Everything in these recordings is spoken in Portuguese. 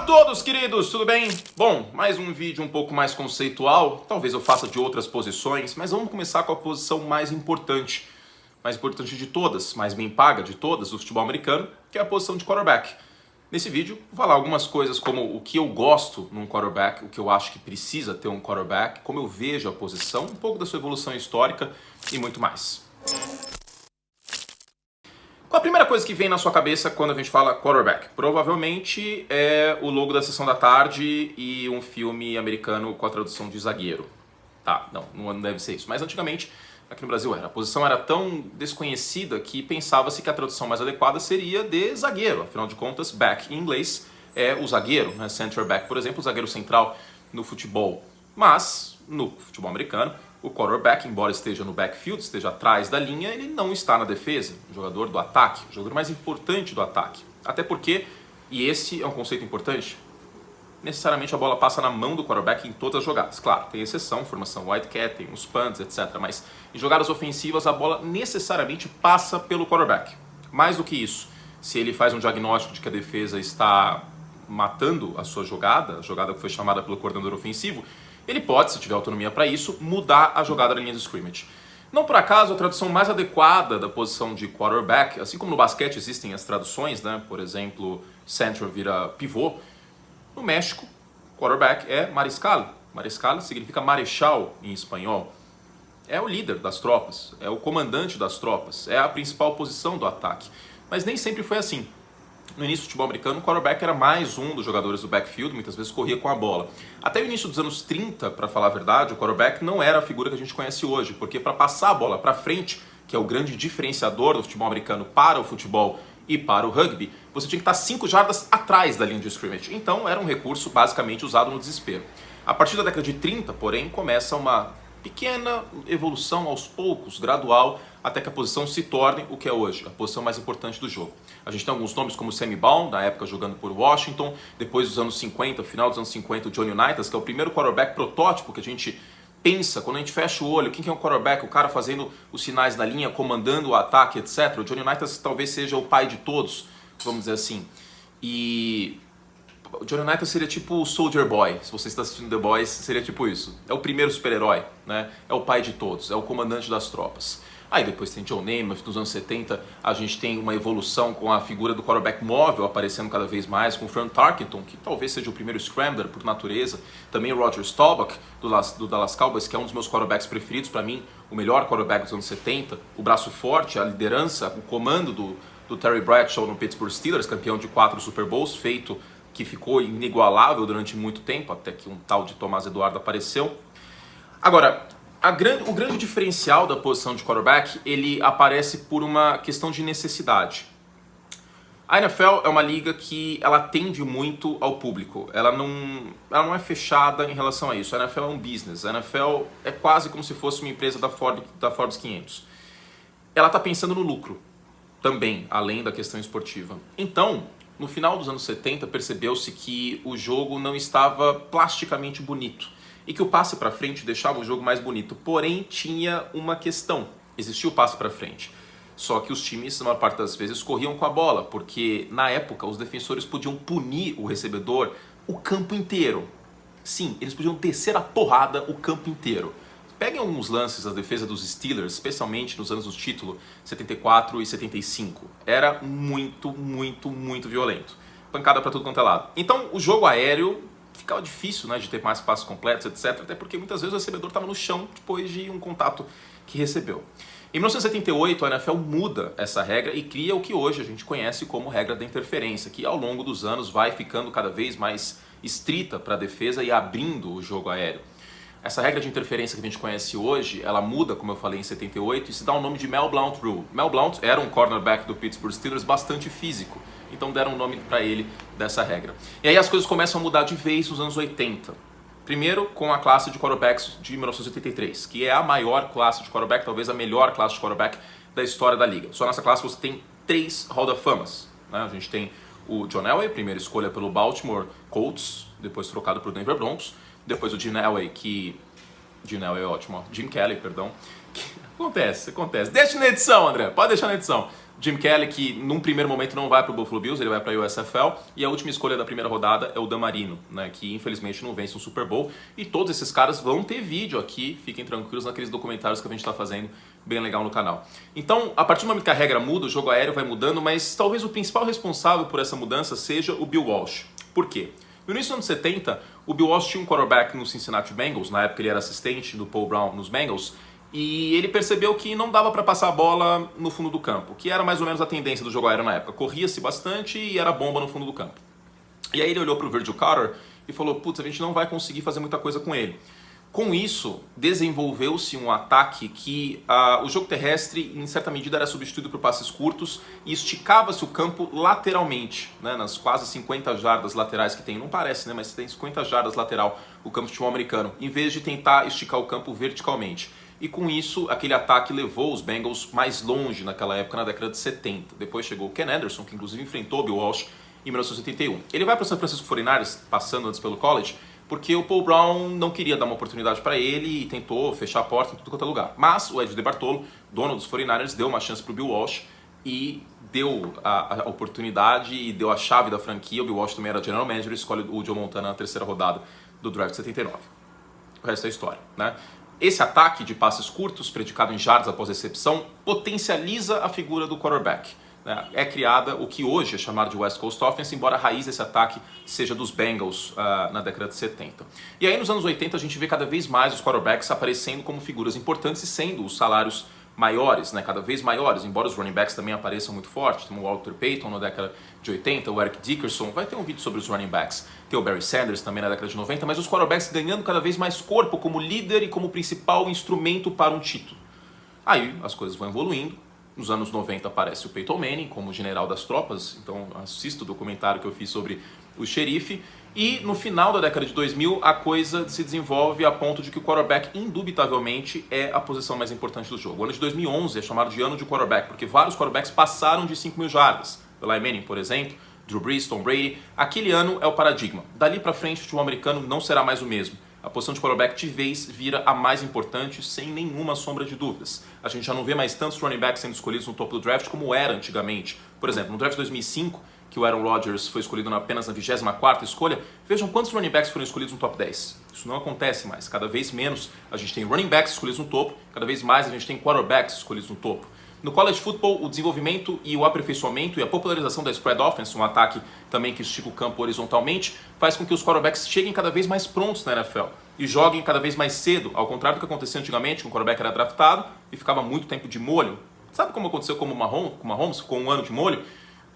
todos, queridos, tudo bem? Bom, mais um vídeo um pouco mais conceitual, talvez eu faça de outras posições, mas vamos começar com a posição mais importante de todas, mais bem paga de todas do futebol americano, que é a posição de quarterback. Nesse vídeo, vou falar algumas coisas como o que eu gosto num quarterback, o que eu acho que precisa ter um quarterback, como eu vejo a posição, um pouco da sua evolução histórica e muito mais. Qual a primeira coisa que vem na sua cabeça quando a gente fala quarterback? Provavelmente é o logo da Sessão da Tarde e um filme americano com a tradução de zagueiro. Tá, não deve ser isso. Mas antigamente, aqui no Brasil era. A posição era tão desconhecida que pensava-se que a tradução mais adequada seria de zagueiro. Afinal de contas, back em inglês é o zagueiro, né? Center back, por exemplo, o zagueiro central no futebol. Mas, no futebol americano, o quarterback, embora esteja no backfield, esteja atrás da linha, ele não está na defesa, o jogador do ataque, o jogador mais importante do ataque. Até porque, e esse é um conceito importante, necessariamente a bola passa na mão do quarterback em todas as jogadas. Claro, tem exceção, formação Wildcat, tem os punts, etc. Mas em jogadas ofensivas a bola necessariamente passa pelo quarterback. Mais do que isso, se ele faz um diagnóstico de que a defesa está matando a sua jogada, a jogada que foi chamada pelo coordenador ofensivo, ele pode, se tiver autonomia para isso, mudar a jogada da linha de scrimmage. Não por acaso, a tradução mais adequada da posição de quarterback, assim como no basquete existem as traduções, né? Por exemplo, center vira pivô, no México, quarterback é mariscal. Mariscal significa marechal em espanhol. É o líder das tropas, é o comandante das tropas, é a principal posição do ataque. Mas nem sempre foi assim. No início do futebol americano, o quarterback era mais um dos jogadores do backfield, muitas vezes corria com a bola. Até o início dos anos 30, para falar a verdade, o quarterback não era a figura que a gente conhece hoje, porque para passar a bola para frente, que é o grande diferenciador do futebol americano para o futebol e para o rugby, você tinha que estar 5 jardas atrás da linha de scrimmage. Então era um recurso basicamente usado no desespero. A partir da década de 30, porém, começa uma pequena evolução aos poucos, gradual, até que a posição se torne o que é hoje, a posição mais importante do jogo. A gente tem alguns nomes como Sammy Baum, na época jogando por Washington, depois dos anos 50, final dos anos 50, o Johnny Unitas, que é o primeiro quarterback protótipo que a gente pensa, quando a gente fecha o olho, quem que é o quarterback? O cara fazendo os sinais da linha, comandando o ataque, etc. O Johnny Unitas talvez seja o pai de todos, vamos dizer assim. E o Johnny Unitas seria tipo o Soldier Boy, se você está assistindo The Boys, seria tipo isso. É o primeiro super-herói, né? É o pai de todos, é o comandante das tropas. Aí depois tem Joe Namath, nos anos 70 a gente tem uma evolução com a figura do quarterback móvel aparecendo cada vez mais, com o Frank Tarkenton, que talvez seja o primeiro scrambler por natureza, também o Roger Staubach, do Dallas Cowboys, que é um dos meus quarterbacks preferidos, para mim, o melhor quarterback dos anos 70, o braço forte, a liderança, o comando do Terry Bradshaw no Pittsburgh Steelers, campeão de 4 Super Bowls, feito que ficou inigualável durante muito tempo, até que um tal de Tomás Eduardo apareceu. Agora, o grande diferencial da posição de quarterback, ele aparece por uma questão de necessidade. A NFL é uma liga que ela atende muito ao público, ela não é fechada em relação a isso. A NFL é um business, a NFL é quase como se fosse uma empresa da Forbes 500. Ela está pensando no lucro também, além da questão esportiva. Então, no final dos anos 70, percebeu-se que o jogo não estava plasticamente bonito e que o passe para frente deixava o jogo mais bonito. Porém, tinha uma questão. Existia o passe para frente. Só que os times, na maior parte das vezes, corriam com a bola, porque na época os defensores podiam punir o recebedor o campo inteiro. Sim, eles podiam descer a porrada o campo inteiro. Peguem alguns lances da defesa dos Steelers, especialmente nos anos do título, 74 e 75. Era muito, muito, muito violento. Pancada para tudo quanto é lado. Então, o jogo aéreo ficava difícil, né, de ter mais passos completos, etc. Até porque muitas vezes o recebedor estava no chão depois de um contato que recebeu. Em 1978, a NFL muda essa regra e cria o que hoje a gente conhece como regra da interferência, que ao longo dos anos vai ficando cada vez mais estrita para a defesa e abrindo o jogo aéreo. Essa regra de interferência que a gente conhece hoje, ela muda, como eu falei, em 78 e se dá o nome de Mel Blount Rule. Mel Blount era um cornerback do Pittsburgh Steelers bastante físico, então deram um nome para ele dessa regra. E aí as coisas começam a mudar de vez nos anos 80. Primeiro com a classe de quarterbacks de 1983, que é a maior classe de quarterback, talvez a melhor classe de quarterback da história da liga. Só nessa classe você tem 3 Hall da Famas, né? A gente tem o John Elway, primeira escolha pelo Baltimore Colts, depois trocado para o Denver Broncos. Depois o Jim Elway, Jim Elway é ótimo, Jim Kelly, perdão. Acontece. Deixa na edição, André, pode deixar na edição. Jim Kelly, que num primeiro momento não vai para o Buffalo Bills, ele vai para a USFL, e a última escolha da primeira rodada é o Dan Marino, né, que infelizmente não vence um Super Bowl, e todos esses caras vão ter vídeo aqui, fiquem tranquilos naqueles documentários que a gente está fazendo, bem legal no canal. Então, a partir do momento que a regra muda, o jogo aéreo vai mudando, mas talvez o principal responsável por essa mudança seja o Bill Walsh. Por quê? No início dos anos 70, o Bill Walsh tinha um quarterback no Cincinnati Bengals, na época ele era assistente do Paul Brown nos Bengals, e ele percebeu que não dava para passar a bola no fundo do campo, que era mais ou menos a tendência do jogo aéreo na época. Corria-se bastante e era bomba no fundo do campo. E aí ele olhou para o Virgil Carter e falou, putz, a gente não vai conseguir fazer muita coisa com ele. Com isso, desenvolveu-se um ataque que o jogo terrestre, em certa medida, era substituído por passes curtos e esticava-se o campo lateralmente, né, nas quase 50 jardas laterais que tem. Não parece, né, mas tem 50 jardas lateral o campo de futebol americano, em vez de tentar esticar o campo verticalmente. E com isso, aquele ataque levou os Bengals mais longe naquela época, na década de 70. Depois chegou o Ken Anderson, que inclusive enfrentou o Bill Walsh em 1981. Ele vai para o San Francisco 49ers, passando antes pelo college, porque o Paul Brown não queria dar uma oportunidade para ele e tentou fechar a porta em tudo quanto é lugar. Mas o Ed DeBartolo, dono dos 49ers, deu uma chance para o Bill Walsh e deu a oportunidade e deu a chave da franquia. O Bill Walsh também era general manager e escolhe o Joe Montana na terceira rodada do draft de 79. O resto é história, né? Esse ataque de passes curtos, predicado em jardas após recepção, potencializa a figura do quarterback. É criada o que hoje é chamado de West Coast Offense, embora a raiz desse ataque seja dos Bengals na década de 70. E aí nos anos 80 a gente vê cada vez mais os quarterbacks aparecendo como figuras importantes e sendo os salários maiores, né, cada vez maiores, embora os running backs também apareçam muito fortes. Tem o Walter Payton na década de 80, o Eric Dickerson, vai ter um vídeo sobre os running backs. Tem o Barry Sanders também na década de 90, mas os quarterbacks ganhando cada vez mais corpo como líder e como principal instrumento para um título. Aí as coisas vão evoluindo. Nos anos 90 aparece o Peyton Manning como general das tropas, então assista o documentário que eu fiz sobre o xerife. E no final da década de 2000 a coisa se desenvolve a ponto de que o quarterback indubitavelmente é a posição mais importante do jogo. O ano de 2011 é chamado de ano de quarterback, porque vários quarterbacks passaram de 5.000 jardas. Eli Manning, por exemplo, Drew Brees, Tom Brady. Aquele ano é o paradigma. Dali para frente o futebol americano não será mais o mesmo. A posição de quarterback de vez vira a mais importante sem nenhuma sombra de dúvidas. A gente já não vê mais tantos running backs sendo escolhidos no topo do draft como era antigamente. Por exemplo, no draft de 2005, que o Aaron Rodgers foi escolhido apenas na 24ª escolha, vejam quantos running backs foram escolhidos no top 10. Isso não acontece mais. Cada vez menos a gente tem running backs escolhidos no topo, cada vez mais a gente tem quarterbacks escolhidos no topo. No college football, o desenvolvimento e o aperfeiçoamento e a popularização da spread offense, um ataque também que estica o campo horizontalmente, faz com que os quarterbacks cheguem cada vez mais prontos na NFL e joguem cada vez mais cedo, ao contrário do que acontecia antigamente, que um quarterback era draftado e ficava muito tempo de molho. Sabe como aconteceu com o Mahomes, ficou um ano de molho?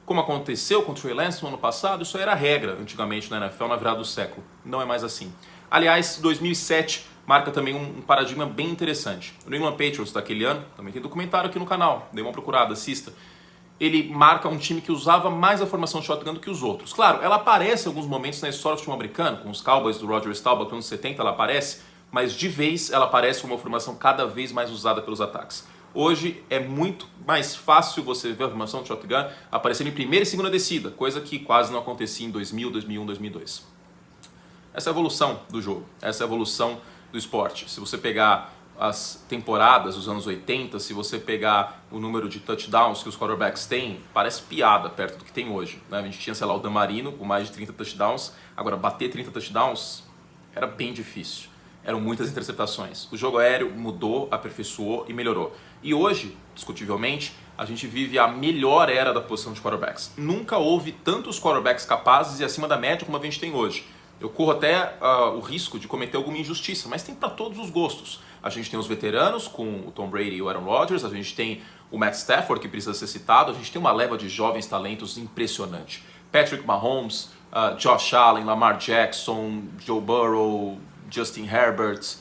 Como aconteceu com o Trey Lance no ano passado, isso era a regra antigamente na NFL na virada do século. Não é mais assim. Aliás, 2007 marca também um paradigma bem interessante. O New England Patriots daquele ano, também tem documentário aqui no canal, dê uma procurada, assista. Ele marca um time que usava mais a formação shotgun do que os outros. Claro, ela aparece em alguns momentos na história do futebol americano, com os Cowboys do Roger Staubach nos anos 70, ela aparece, mas de vez ela aparece como uma formação cada vez mais usada pelos ataques. Hoje é muito mais fácil você ver a formação de shotgun aparecer em primeira e segunda descida, coisa que quase não acontecia em 2000, 2001, 2002. Essa é a evolução do jogo, essa é a evolução do esporte. Se você pegar as temporadas dos anos 80, se você pegar o número de touchdowns que os quarterbacks têm, parece piada perto do que tem hoje, né? A gente tinha, sei lá, o Dan Marino com mais de 30 touchdowns, agora bater 30 touchdowns era bem difícil. Eram muitas interceptações. O jogo aéreo mudou, aperfeiçoou e melhorou. E hoje, discutivelmente, a gente vive a melhor era da posição de quarterbacks. Nunca houve tantos quarterbacks capazes e acima da média como a gente tem hoje. Eu corro até o risco de cometer alguma injustiça, mas tem para todos os gostos. A gente tem os veteranos com o Tom Brady e o Aaron Rodgers, a gente tem o Matt Stafford, que precisa ser citado, a gente tem uma leva de jovens talentos impressionante. Patrick Mahomes, Josh Allen, Lamar Jackson, Joe Burrow, Justin Herbert.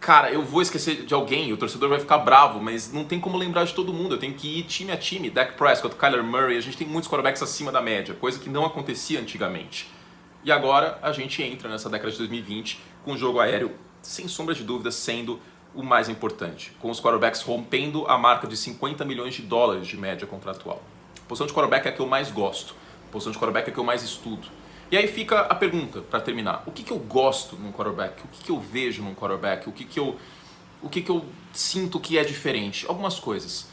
Cara, eu vou esquecer de alguém, o torcedor vai ficar bravo, mas não tem como lembrar de todo mundo. Eu tenho que ir time a time. Dak Prescott, Kyler Murray, a gente tem muitos quarterbacks acima da média, coisa que não acontecia antigamente. E agora a gente entra nessa década de 2020 com o jogo aéreo, sem sombra de dúvida, sendo o mais importante. Com os quarterbacks rompendo a marca de 50 milhões de dólares de média contratual. A posição de quarterback é a que eu mais gosto. A posição de quarterback é a que eu mais estudo. E aí fica a pergunta, para terminar. O que eu gosto num quarterback? O que eu vejo num quarterback? O que eu sinto que é diferente? Algumas coisas.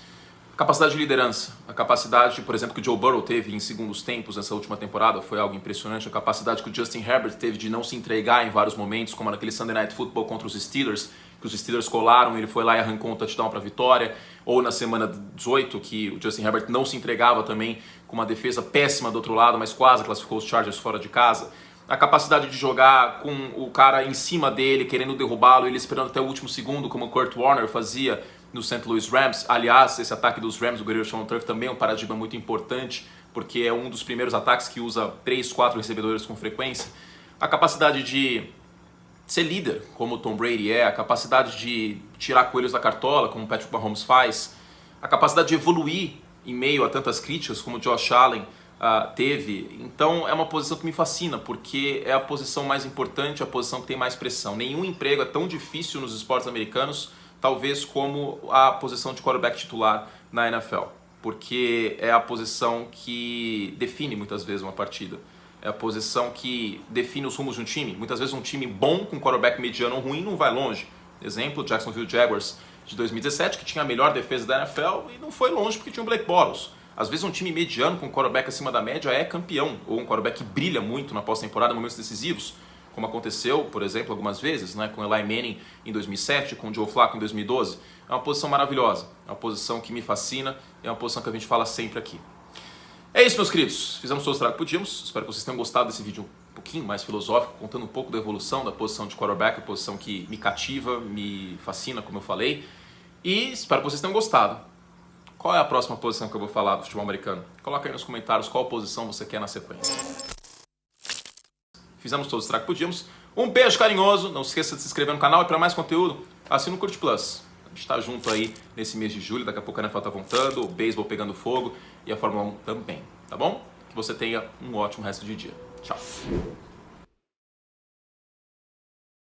Capacidade de liderança, a capacidade, por exemplo, que o Joe Burrow teve em segundos tempos nessa última temporada foi algo impressionante, a capacidade que o Justin Herbert teve de não se entregar em vários momentos, como naquele Sunday Night Football contra os Steelers, que os Steelers colaram, ele foi lá e arrancou um touchdown para a vitória, ou na semana 18, que o Justin Herbert não se entregava também, com uma defesa péssima do outro lado, mas quase classificou os Chargers fora de casa. A capacidade de jogar com o cara em cima dele, querendo derrubá-lo, ele esperando até o último segundo, como o Kurt Warner fazia no St. Louis Rams. Aliás, esse ataque dos Rams, o Guerreiro Sean Turf, também é um paradigma muito importante, porque é um dos primeiros ataques que usa 3, 4 recebedores com frequência. A capacidade de ser líder, como o Tom Brady é, a capacidade de tirar coelhos da cartola, como o Patrick Mahomes faz, a capacidade de evoluir em meio a tantas críticas, como o Josh Allen teve. Então é uma posição que me fascina, porque é a posição mais importante, a posição que tem mais pressão. Nenhum emprego é tão difícil nos esportes americanos, talvez como a posição de quarterback titular na NFL, porque é a posição que define muitas vezes uma partida. É a posição que define os rumos de um time. Muitas vezes um time bom com quarterback mediano ou ruim não vai longe. Exemplo, Jacksonville Jaguars de 2017, que tinha a melhor defesa da NFL e não foi longe porque tinha o Blake Bortles. Às vezes um time mediano com quarterback acima da média é campeão, ou um quarterback que brilha muito na pós-temporada em momentos decisivos, como aconteceu, por exemplo, algumas vezes, né, com Eli Manning em 2007, com Joe Flacco em 2012. É uma posição maravilhosa, é uma posição que me fascina, é uma posição que a gente fala sempre aqui. É isso, meus queridos. Fizemos todo o trabalho que podíamos. Espero que vocês tenham gostado desse vídeo um pouquinho mais filosófico, contando um pouco da evolução da posição de quarterback, a posição que me cativa, me fascina, como eu falei. E espero que vocês tenham gostado. Qual é a próxima posição que eu vou falar do futebol americano? Coloca aí nos comentários qual posição você quer na sequência. Fizemos todo o trabalho que podíamos. Um beijo carinhoso. Não se esqueça de se inscrever no canal e para mais conteúdo, assina o Curte Plus. A gente está junto aí nesse mês de julho, daqui a pouco a NFL está voltando, o beisebol pegando fogo e a Fórmula 1 também, tá bom? Que você tenha um ótimo resto de dia. Tchau!